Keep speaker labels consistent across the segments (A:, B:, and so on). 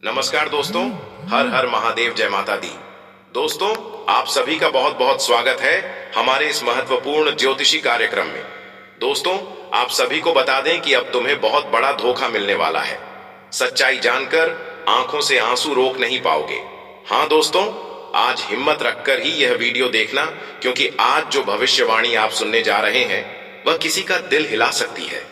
A: नमस्कार दोस्तों। हर हर महादेव, जय माता दी। दोस्तों, आप सभी का बहुत बहुत स्वागत है हमारे इस महत्वपूर्ण ज्योतिषी कार्यक्रम में। दोस्तों, आप सभी को बता दें कि अब तुम्हें बहुत बड़ा धोखा मिलने वाला है। सच्चाई जानकर आंखों से आंसू रोक नहीं पाओगे। हाँ दोस्तों, आज हिम्मत रखकर ही यह वीडियो देखना, क्योंकि आज जो भविष्यवाणी आप सुनने जा रहे हैं वह किसी का दिल हिला सकती है,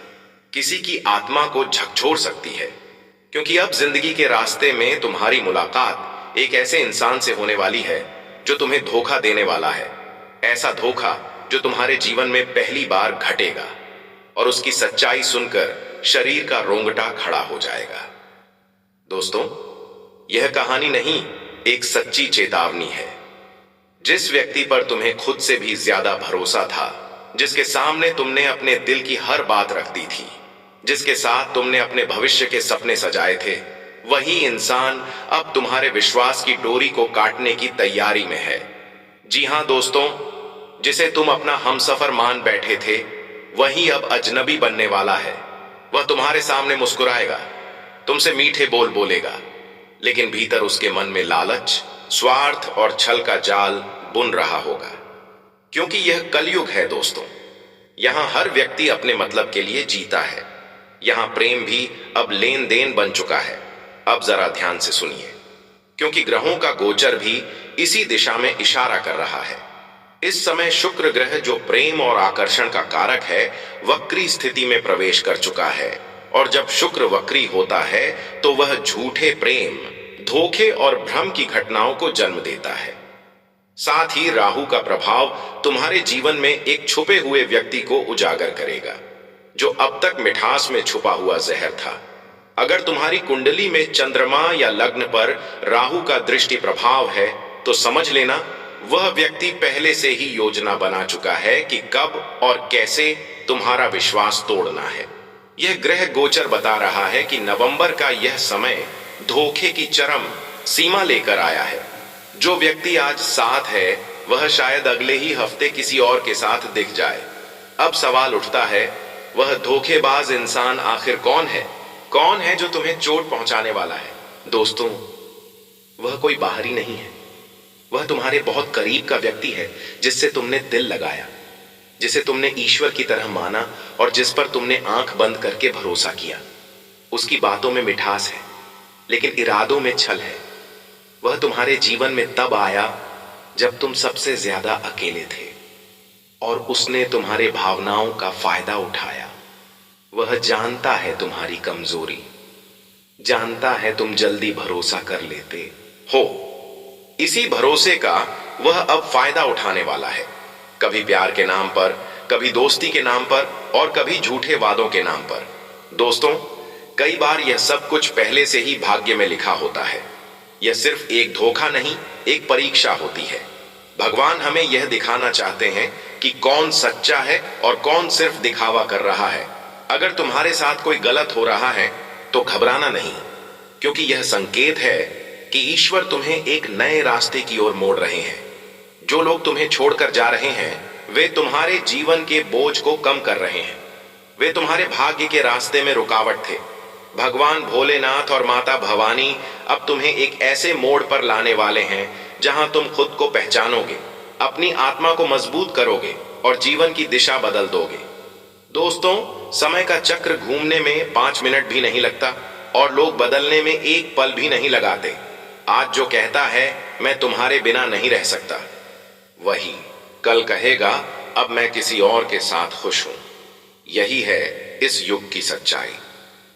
A: किसी की आत्मा को झकझोर सकती है। क्योंकि अब जिंदगी के रास्ते में तुम्हारी मुलाकात एक ऐसे इंसान से होने वाली है जो तुम्हें धोखा देने वाला है। ऐसा धोखा जो तुम्हारे जीवन में पहली बार घटेगा और उसकी सच्चाई सुनकर शरीर का रोंगटा खड़ा हो जाएगा। दोस्तों, यह कहानी नहीं, एक सच्ची चेतावनी है। जिस व्यक्ति पर तुम्हें खुद से भी ज्यादा भरोसा था, जिसके सामने तुमने अपने दिल की हर बात रख दी थी, जिसके साथ तुमने अपने भविष्य के सपने सजाए थे, वही इंसान अब तुम्हारे विश्वास की डोरी को काटने की तैयारी में है। जी हां दोस्तों, जिसे तुम अपना हमसफर मान बैठे थे, वही अब अजनबी बनने वाला है। वह तुम्हारे सामने मुस्कुराएगा, तुमसे मीठे बोल बोलेगा, लेकिन भीतर उसके मन में लालच, स्वार्थ और छल का जाल बुन रहा होगा। क्योंकि यह कलयुग है दोस्तों। यहां हर व्यक्ति अपने मतलब के लिए जीता है। यहां प्रेम भी अब लेन देन बन चुका है। अब जरा ध्यान से सुनिए, क्योंकि ग्रहों का गोचर भी इसी दिशा में इशारा कर रहा है। इस समय शुक्र ग्रह, जो प्रेम और आकर्षण का कारक है, वक्री स्थिति में प्रवेश कर चुका है। और जब शुक्र वक्री होता है तो वह झूठे प्रेम, धोखे और भ्रम की घटनाओं को जन्म देता है। साथ ही राहु का प्रभाव तुम्हारे जीवन में एक छुपे हुए व्यक्ति को उजागर करेगा, जो अब तक मिठास में छुपा हुआ जहर था। अगर तुम्हारी कुंडली में चंद्रमा या लग्न पर राहु का दृष्टि प्रभाव है, तो समझ लेना वह व्यक्ति पहले से ही योजना बना चुका है कि कब और कैसे तुम्हारा विश्वास तोड़ना है। यह ग्रह गोचर बता रहा है कि नवंबर का यह समय धोखे की चरम सीमा लेकर आया है। जो व्यक्ति आज साथ है, वह शायद अगले ही हफ्ते किसी और के साथ दिख जाए। अब सवाल उठता है, वह धोखेबाज इंसान आखिर कौन है? कौन है जो तुम्हें चोट पहुंचाने वाला है? दोस्तों, वह कोई बाहरी नहीं है। वह तुम्हारे बहुत करीब का व्यक्ति है, जिससे तुमने दिल लगाया, जिसे तुमने ईश्वर की तरह माना और जिस पर तुमने आंख बंद करके भरोसा किया। उसकी बातों में मिठास है, लेकिन इरादों में छल है। वह तुम्हारे जीवन में तब आया जब तुम सबसे ज्यादा अकेले थे, और उसने तुम्हारे भावनाओं का फायदा उठाया। वह जानता है तुम्हारी कमजोरी, जानता है तुम जल्दी भरोसा कर लेते हो। इसी भरोसे का वह अब फायदा उठाने वाला है, कभी प्यार के नाम पर, कभी दोस्ती के नाम पर, और कभी झूठे वादों के नाम पर। दोस्तों, कई बार यह सब कुछ पहले से ही भाग्य में लिखा होता है। यह सिर्फ एक धोखा नहीं, एक परीक्षा होती है। भगवान हमें यह दिखाना चाहते हैं कि कौन सच्चा है और कौन सिर्फ दिखावा कर रहा है। अगर तुम्हारे साथ कोई गलत हो रहा है तो घबराना नहीं, क्योंकि यह संकेत है कि ईश्वर तुम्हें एक नए रास्ते की ओर मोड़ रहे हैं। जो लोग तुम्हें छोड़कर जा रहे हैं, वे तुम्हारे जीवन के बोझ को कम कर रहे हैं। वे तुम्हारे भाग्य के रास्ते में रुकावट थे। भगवान भोलेनाथ और माता भवानी अब तुम्हें एक ऐसे मोड़ पर लाने वाले हैं जहां तुम खुद को पहचानोगे, अपनी आत्मा को मजबूत करोगे और जीवन की दिशा बदल दोगे। दोस्तों, समय का चक्र घूमने में 5 मिनट भी नहीं लगता, और लोग बदलने में एक पल भी नहीं लगाते। आज जो कहता है मैं तुम्हारे बिना नहीं रह सकता, वही कल कहेगा अब मैं किसी और के साथ खुश हूं। यही है इस युग की सच्चाई।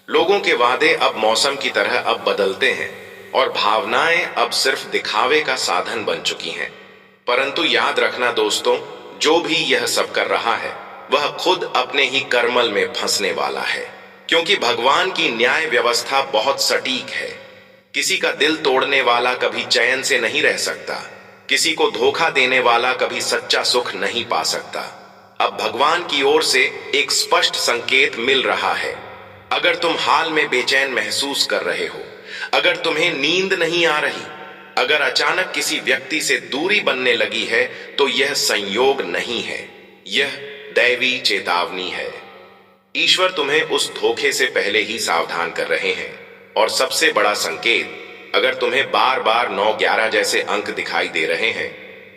A: लोगों के वादे अब मौसम की तरह अब बदलते हैं, और भावनाएं अब सिर्फ दिखावे का साधन बन चुकी हैं। परंतु याद रखना दोस्तों, जो भी यह सब कर रहा है, वह खुद अपने ही कर्मल में फंसने वाला है। क्योंकि भगवान की न्याय व्यवस्था बहुत सटीक है। किसी का दिल तोड़ने वाला कभी चैन से नहीं रह सकता। किसी को धोखा देने वाला कभी सच्चा सुख नहीं पा सकता। अब भगवान की ओर से एक स्पष्ट संकेत मिल रहा है। अगर तुम हाल में बेचैन महसूस कर रहे हो, अगर तुम्हें नींद नहीं आ रही, अगर अचानक किसी व्यक्ति से दूरी बनने लगी है, तो यह संयोग नहीं है, यह दैवी चेतावनी है। ईश्वर तुम्हें उस धोखे से पहले ही सावधान कर रहे हैं। और सबसे बड़ा संकेत, अगर तुम्हें बार बार 9, 11 जैसे अंक दिखाई दे रहे हैं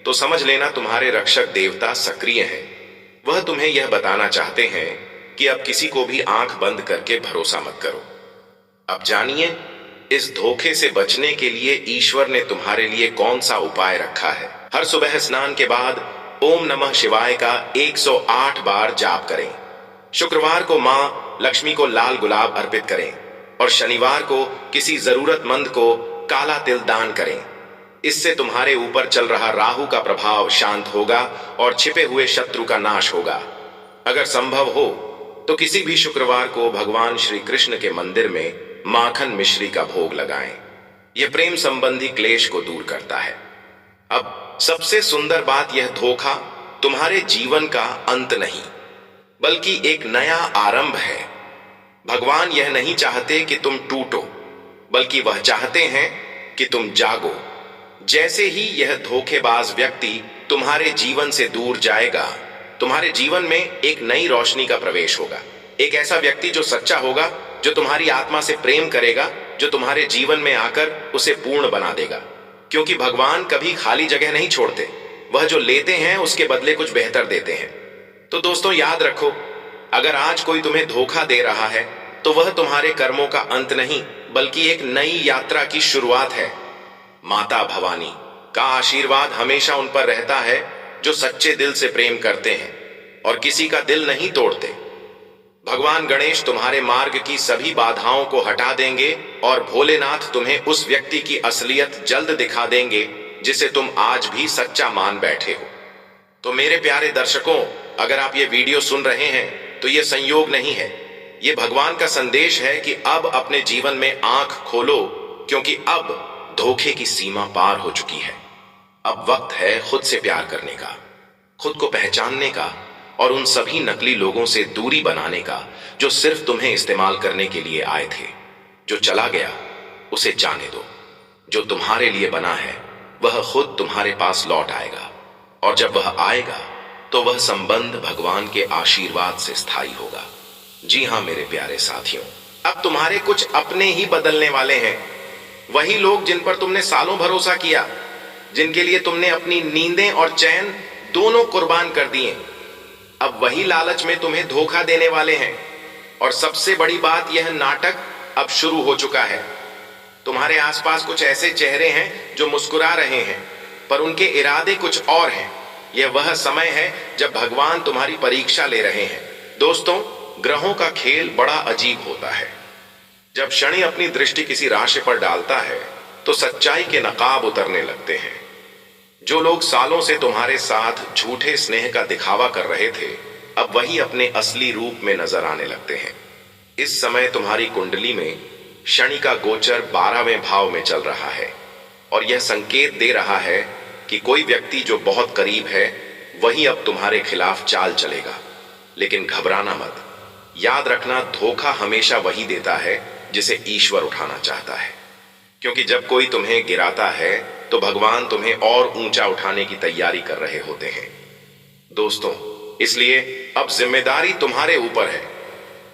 A: तो समझ लेना तुम्हारे रक्षक देवता सक्रिय हैं। वह तुम्हें यह बताना चाहते हैं कि अब किसी को भी आंख बंद करके भरोसा मत करो। अब जानिए इस धोखे से बचने के लिए ईश्वर ने तुम्हारे लिए कौन सा उपाय रखा है। हर सुबह स्नान के बाद ओम नमः शिवाय का 108 बार जाप करें। शुक्रवार को मां लक्ष्मी को लाल गुलाब अर्पित करें और शनिवार को किसी जरूरतमंद को काला तिल दान करें। इससे तुम्हारे ऊपर चल रहा राहु का प्रभाव शांत होगा और छिपे हुए शत्रु का नाश होगा। अगर संभव हो तो किसी भी शुक्रवार को भगवान श्री कृष्ण के मंदिर में माखन मिश्री का भोग लगाएं। यह प्रेम संबंधी क्लेश को दूर करता है। अब सबसे सुंदर बात, यह धोखा तुम्हारे जीवन का अंत नहीं बल्कि एक नया आरंभ है। भगवान यह नहीं चाहते कि तुम टूटो, बल्कि वह चाहते हैं कि तुम जागो। जैसे ही यह धोखेबाज व्यक्ति तुम्हारे जीवन से दूर जाएगा, तुम्हारे जीवन में एक नई रोशनी का प्रवेश होगा। एक ऐसा व्यक्ति जो सच्चा होगा, जो तुम्हारी आत्मा से प्रेम करेगा, जो तुम्हारे जीवन में आकर उसे पूर्ण बना देगा। क्योंकि भगवान कभी खाली जगह नहीं छोड़ते, वह जो लेते हैं उसके बदले कुछ बेहतर देते हैं। तो दोस्तों याद रखो, अगर आज कोई तुम्हें धोखा दे रहा है तो वह तुम्हारे कर्मों का अंत नहीं बल्कि एक नई यात्रा की शुरुआत है। माता भवानी का आशीर्वाद हमेशा उन पर रहता है जो सच्चे दिल से प्रेम करते हैं और किसी का दिल नहीं तोड़ते। भगवान गणेश तुम्हारे मार्ग की सभी बाधाओं को हटा देंगे और भोलेनाथ तुम्हें उस व्यक्ति की असलियत जल्द दिखा देंगे जिसे तुम आज भी सच्चा मान बैठे हो। तो मेरे प्यारे दर्शकों, अगर आप ये वीडियो सुन रहे हैं तो ये संयोग नहीं है, ये भगवान का संदेश है कि अब अपने जीवन में आंख खोलो, क्योंकि अब धोखे की सीमा पार हो चुकी है। अब वक्त है खुद से प्यार करने का, खुद को पहचानने का और उन सभी नकली लोगों से दूरी बनाने का जो सिर्फ तुम्हें इस्तेमाल करने के लिए आए थे। जो चला गया उसे जाने दो। जो तुम्हारे लिए बना है वह खुद तुम्हारे पास लौट आएगा, और जब वह आएगा तो वह संबंध भगवान के आशीर्वाद से स्थायी होगा। जी हां मेरे प्यारे साथियों, अब तुम्हारे कुछ अपने ही बदलने वाले हैं। वही लोग जिन पर तुमने सालों भरोसा किया, जिनके लिए तुमने अपनी नींदें और चैन दोनों कुर्बान कर दिए, अब वही लालच में तुम्हें धोखा देने वाले हैं। और सबसे बड़ी बात, यह नाटक अब शुरू हो चुका है। तुम्हारे आसपास कुछ ऐसे चेहरे हैं जो मुस्कुरा रहे हैं, पर उनके इरादे कुछ और हैं। यह वह समय है जब भगवान तुम्हारी परीक्षा ले रहे हैं। दोस्तों, ग्रहों का खेल बड़ा अजीब होता है। जब शनि अपनी दृष्टि किसी राशि पर डालता है तो सच्चाई के नकाब उतरने लगते हैं। जो लोग सालों से तुम्हारे साथ झूठे स्नेह का दिखावा कर रहे थे, अब वही अपने असली रूप में नजर आने लगते हैं। इस समय तुम्हारी कुंडली में शनि का गोचर 12वें भाव में चल रहा है और यह संकेत दे रहा है कि कोई व्यक्ति जो बहुत करीब है वही अब तुम्हारे खिलाफ चाल चलेगा। लेकिन घबराना मत, याद रखना, धोखा हमेशा वही देता है जिसे ईश्वर उठाना चाहता है। क्योंकि जब कोई तुम्हें गिराता है तो भगवान तुम्हें और ऊंचा उठाने की तैयारी कर रहे होते हैं। दोस्तों, इसलिए अब जिम्मेदारी तुम्हारे ऊपर है।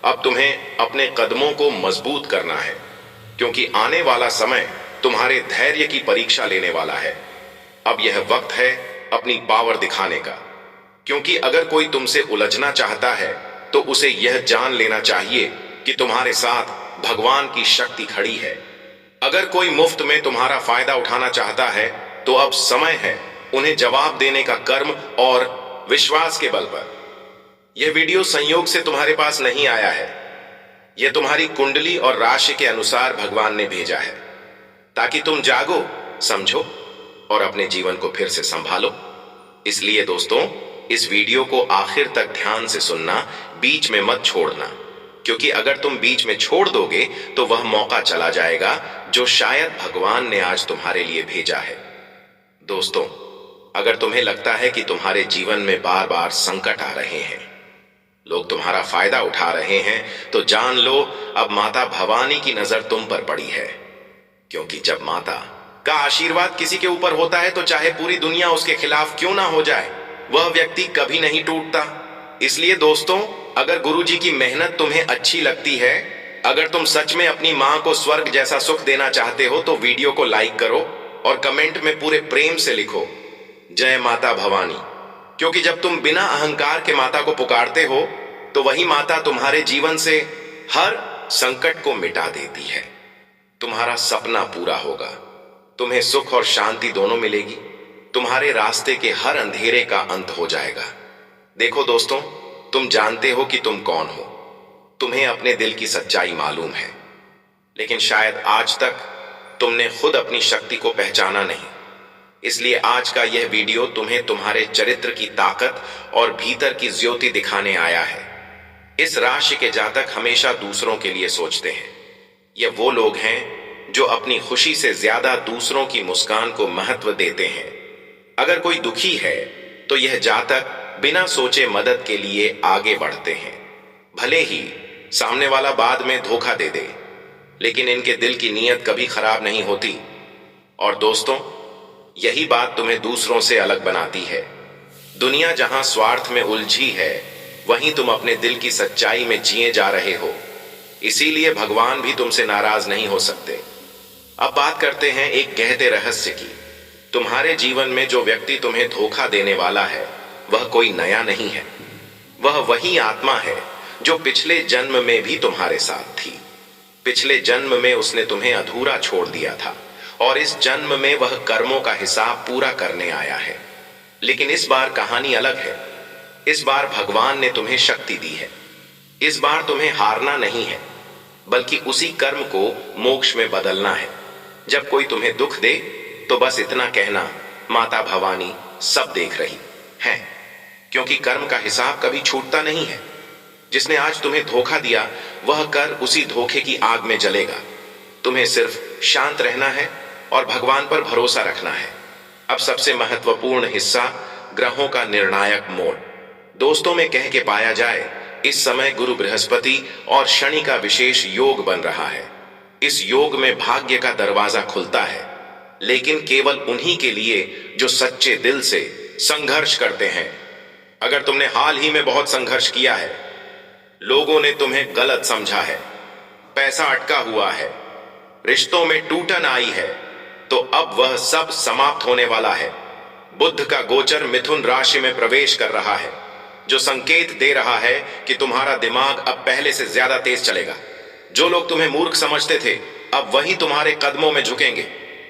A: अब तुम्हें अपने कदमों को मजबूत करना है, क्योंकि आने वाला समय तुम्हारे धैर्य की परीक्षा लेने वाला है। अब यह वक्त है अपनी पावर दिखाने का, क्योंकि अगर कोई तुमसे उलझना चाहता है तो उसे यह जान लेना चाहिए कि तुम्हारे साथ भगवान की शक्ति खड़ी है। अगर कोई मुफ्त में तुम्हारा फायदा उठाना चाहता है तो अब समय है उन्हें जवाब देने का, कर्म और विश्वास के बल पर। यह वीडियो संयोग से तुम्हारे पास नहीं आया है, यह तुम्हारी कुंडली और राशि के अनुसार भगवान ने भेजा है, ताकि तुम जागो, समझो और अपने जीवन को फिर से संभालो। इसलिए दोस्तों, इस वीडियो को आखिर तक ध्यान से सुनना, बीच में मत छोड़ना, क्योंकि अगर तुम बीच में छोड़ दोगे तो वह मौका चला जाएगा जो शायद भगवान ने आज तुम्हारे लिए भेजा है। दोस्तों, अगर तुम्हें लगता है कि तुम्हारे जीवन में बार बार संकट आ रहे हैं, लोग तुम्हारा फायदा उठा रहे हैं, तो जान लो अब माता भवानी की नजर तुम पर पड़ी है। क्योंकि जब माता का आशीर्वाद किसी के ऊपर होता है तो चाहे पूरी दुनिया उसके खिलाफ क्यों ना हो जाए, वह व्यक्ति कभी नहीं टूटता। इसलिए दोस्तों, अगर गुरुजी की मेहनत तुम्हें अच्छी लगती है अगर तुम सच में अपनी मां को स्वर्ग जैसा सुख देना चाहते हो तो वीडियो को लाइक करो और कमेंट में पूरे प्रेम से लिखो, जय माता भवानी। क्योंकि जब तुम बिना अहंकार के माता को पुकारते हो तो वही माता तुम्हारे जीवन से हर संकट को मिटा देती है। तुम्हारा सपना पूरा होगा, तुम्हें सुख और शांति दोनों मिलेगी, तुम्हारे रास्ते के हर अंधेरे का अंत हो जाएगा। देखो दोस्तों, तुम जानते हो कि तुम कौन हो, तुम्हें अपने दिल की सच्चाई मालूम है, लेकिन शायद आज तक तुमने खुद अपनी शक्ति को पहचाना नहीं। इसलिए आज का यह वीडियो तुम्हें तुम्हारे चरित्र की ताकत और भीतर की ज्योति दिखाने आया है। इस राशि के जातक हमेशा दूसरों के लिए सोचते हैं। यह वो लोग हैं जो अपनी खुशी से ज्यादा दूसरों की मुस्कान को महत्व देते हैं। अगर कोई दुखी है तो यह जातक बिना सोचे मदद के लिए आगे बढ़ते हैं, भले ही सामने वाला बाद में धोखा दे दे, लेकिन इनके दिल की नीयत कभी खराब नहीं होती। और दोस्तों, यही बात तुम्हें दूसरों से अलग बनाती है। दुनिया जहां स्वार्थ में उलझी है, वहीं तुम अपने दिल की सच्चाई में जिए जा रहे हो। इसीलिए भगवान भी तुमसे नाराज नहीं हो सकते। अब बात करते हैं एक गहरे रहस्य की। तुम्हारे जीवन में जो व्यक्ति तुम्हें धोखा देने वाला है वह कोई नया नहीं है, वह वही आत्मा है जो पिछले जन्म में भी तुम्हारे साथ थी। पिछले जन्म में उसने तुम्हें अधूरा छोड़ दिया था और इस जन्म में वह कर्मों का हिसाब पूरा करने आया है। लेकिन इस बार कहानी अलग है। इस बार भगवान ने तुम्हें शक्ति दी है। इस बार तुम्हें हारना नहीं है, बल्कि उसी कर्म को मोक्ष में बदलना है। जब कोई तुम्हें दुख दे तो बस इतना कहना, माता भवानी सब देख रही है, क्योंकि कर्म का हिसाब कभी छूटता नहीं है। जिसने आज तुम्हें धोखा दिया वह कर उसी धोखे की आग में जलेगा। तुम्हें सिर्फ शांत रहना है और भगवान पर भरोसा रखना है। अब सबसे महत्वपूर्ण हिस्सा, ग्रहों का निर्णायक मोड़। दोस्तों में कह के पाया जाए, इस समय गुरु बृहस्पति और शनि का विशेष योग बन रहा है। इस योग में भाग्य का दरवाजा खुलता है, लेकिन केवल उन्हीं के लिए जो सच्चे दिल से संघर्ष करते हैं। अगर तुमने हाल ही में बहुत संघर्ष किया है, लोगों ने तुम्हें गलत समझा है, पैसा अटका हुआ है, रिश्तों में टूटन आई है, तो अब वह सब समाप्त होने वाला है। बुध का गोचर मिथुन राशि में प्रवेश कर रहा है, जो संकेत दे रहा है कि तुम्हारा दिमाग अब पहले से ज्यादा तेज चलेगा। जो लोग तुम्हें मूर्ख समझते थे, अब वही तुम्हारे कदमों में झुकेंगे,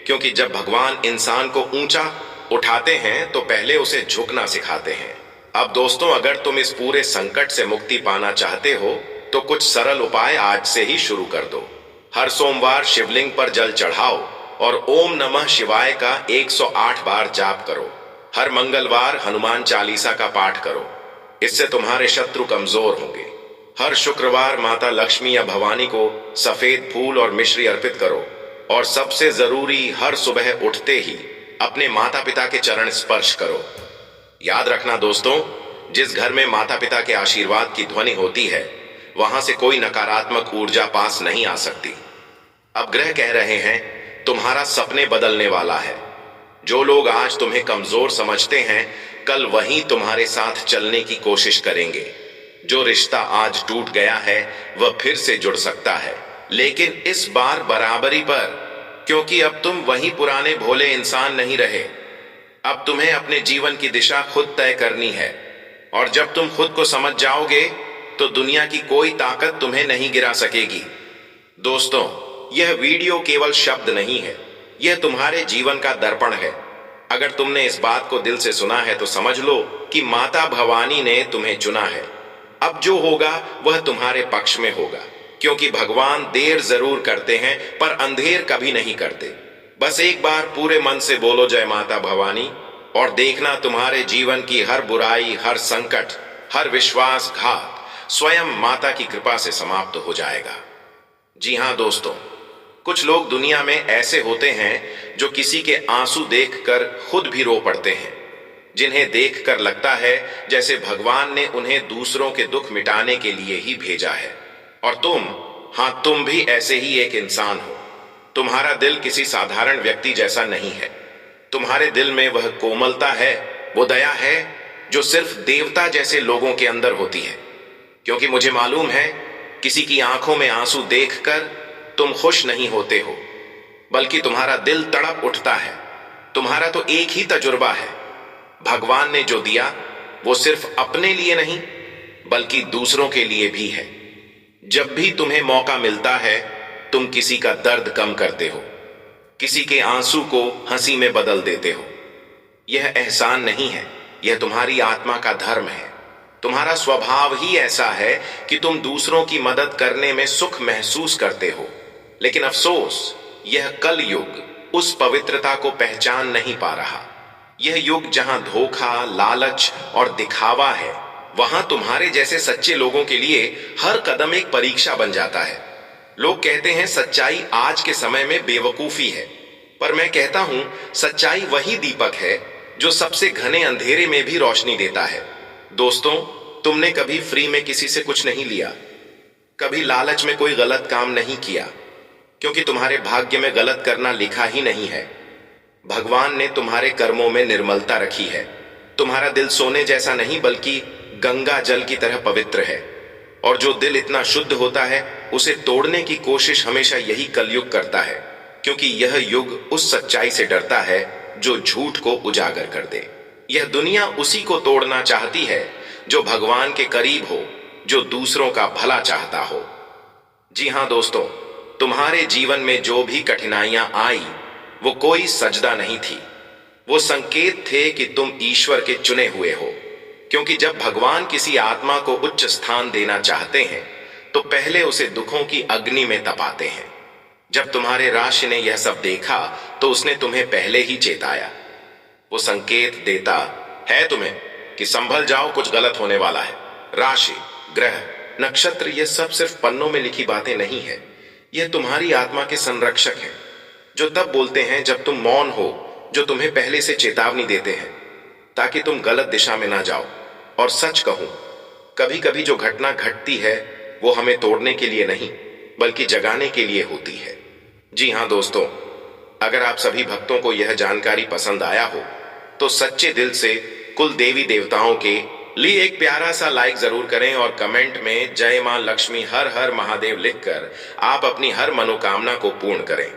A: क्योंकि जब भगवान इंसान को ऊंचा उठाते हैं तो पहले उसे झुकना सिखाते हैं। अब दोस्तों, अगर तुम इस पूरे संकट से मुक्ति पाना चाहते हो तो कुछ सरल उपाय आज से ही शुरू कर दो। हर सोमवार शिवलिंग पर जल चढ़ाओ और ओम नमः शिवाय का 108 बार जाप करो। हर मंगलवार हनुमान चालीसा का पाठ करो, इससे तुम्हारे शत्रु कमजोर होंगे। हर शुक्रवार माता लक्ष्मी या भवानी को सफेद फूल और मिश्री अर्पित करो। और सबसे जरूरी, हर सुबह उठते ही अपने माता पिता के चरण स्पर्श करो। याद रखना दोस्तों, जिस घर में माता पिता के आशीर्वाद की ध्वनि होती है, वहां से कोई नकारात्मक ऊर्जा पास नहीं आ सकती। अब ग्रह कह रहे हैं, तुम्हारा सपने बदलने वाला है। जो लोग आज तुम्हें कमजोर समझते हैं, कल वही तुम्हारे साथ चलने की कोशिश करेंगे। जो रिश्ता आज टूट गया है वह फिर से जुड़ सकता है, लेकिन इस बार बराबरी पर, क्योंकि अब तुम वही पुराने भोले इंसान नहीं रहे। अब तुम्हें अपने जीवन की दिशा खुद तय करनी है, और जब तुम खुद को समझ जाओगे तो दुनिया की कोई ताकत तुम्हें नहीं गिरा सकेगी। दोस्तों, यह वीडियो केवल शब्द नहीं है, यह तुम्हारे जीवन का दर्पण है। अगर तुमने इस बात को दिल से सुना है तो समझ लो कि माता भवानी ने तुम्हें चुना है। अब जो होगा वह तुम्हारे पक्ष में होगा, क्योंकि भगवान देर जरूर करते हैं पर अंधेर कभी नहीं करते। बस एक बार पूरे मन से बोलो जय माता भवानी, और देखना तुम्हारे जीवन की हर बुराई, हर संकट, हर विश्वासघात स्वयं माता की कृपा से समाप्त हो जाएगा। जी हाँ दोस्तों, कुछ लोग दुनिया में ऐसे होते हैं जो किसी के आंसू देखकर खुद भी रो पड़ते हैं, जिन्हें देखकर लगता है जैसे भगवान ने उन्हें दूसरों के दुख मिटाने के लिए ही भेजा है। और तुम भी ऐसे ही एक इंसान हो। तुम्हारा दिल किसी साधारण व्यक्ति जैसा नहीं है। तुम्हारे दिल में वह कोमलता है, वो दया है जो सिर्फ देवता जैसे लोगों के अंदर होती है। क्योंकि मुझे मालूम है किसी की आंखों में आंसू देखकर तुम खुश नहीं होते हो, बल्कि तुम्हारा दिल तड़प उठता है। तुम्हारा तो एक ही तजुर्बा है, भगवान ने जो दिया वो सिर्फ अपने लिए नहीं बल्कि दूसरों के लिए भी है। जब भी तुम्हें मौका मिलता है तुम किसी का दर्द कम करते हो, किसी के आंसू को हंसी में बदल देते हो। यह एहसान नहीं है, यह तुम्हारी आत्मा का धर्म है। तुम्हारा स्वभाव ही ऐसा है कि तुम दूसरों की मदद करने में सुख महसूस करते हो। लेकिन अफसोस, यह कल युग उस पवित्रता को पहचान नहीं पा रहा। यह युग जहां धोखा, लालच और दिखावा है, वहां तुम्हारे जैसे सच्चे लोगों के लिए हर कदम एक परीक्षा बन जाता है। लोग कहते हैं सच्चाई आज के समय में बेवकूफी है, पर मैं कहता हूं सच्चाई वही दीपक है जो सबसे घने अंधेरे में भी रोशनी देता है। दोस्तों, तुमने कभी फ्री में किसी से कुछ नहीं लिया, कभी लालच में कोई गलत काम नहीं किया, क्योंकि तुम्हारे भाग्य में गलत करना लिखा ही नहीं है। भगवान ने तुम्हारे कर्मों में निर्मलता रखी है। तुम्हारा दिल सोने जैसा नहीं बल्कि गंगा जल की तरह पवित्र है, और जो दिल इतना शुद्ध होता है उसे तोड़ने की कोशिश हमेशा यही कलयुग करता है, क्योंकि यह युग उस सच्चाई से डरता है जो झूठ को उजागर कर दे। यह दुनिया उसी को तोड़ना चाहती है जो भगवान के करीब हो, जो दूसरों का भला चाहता हो। जी हां दोस्तों, तुम्हारे जीवन में जो भी कठिनाइयां आई वो कोई सजदा नहीं थी, वो संकेत थे कि तुम ईश्वर के चुने हुए हो। क्योंकि जब भगवान किसी आत्मा को उच्च स्थान देना चाहते हैं तो पहले उसे दुखों की अग्नि में तपाते हैं। जब तुम्हारे राशि ने यह सब देखा तो उसने तुम्हें पहले ही चेताया। वो संकेत देता है तुम्हें कि संभल जाओ, कुछ गलत होने वाला है। राशि, ग्रह, नक्षत्र, ये सब सिर्फ पन्नों में लिखी बातें नहीं है। यह तुम्हारी आत्मा के संरक्षक हैं, जो तब बोलते हैं जब तुम मौन हो, जो तुम्हें पहले से चेतावनी देते हैं ताकि तुम गलत दिशा में ना जाओ। और सच कहूं, कभी कभी जो घटना घटती है वो हमें तोड़ने के लिए नहीं बल्कि जगाने के लिए होती है। जी हां दोस्तों, अगर आप सभी भक्तों को यह जानकारी पसंद आया हो तो सच्चे दिल से कुल देवी देवताओं के लिए एक प्यारा सा लाइक जरूर करें और कमेंट में जय मां लक्ष्मी हर हर महादेव लिखकर आप अपनी हर मनोकामना को पूर्ण करें।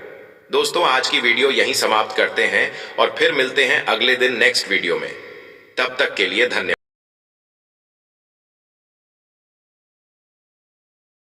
A: दोस्तों, आज की वीडियो यहीं समाप्त करते हैं और फिर मिलते हैं अगले दिन नेक्स्ट वीडियो में। तब तक के लिए धन्यवाद।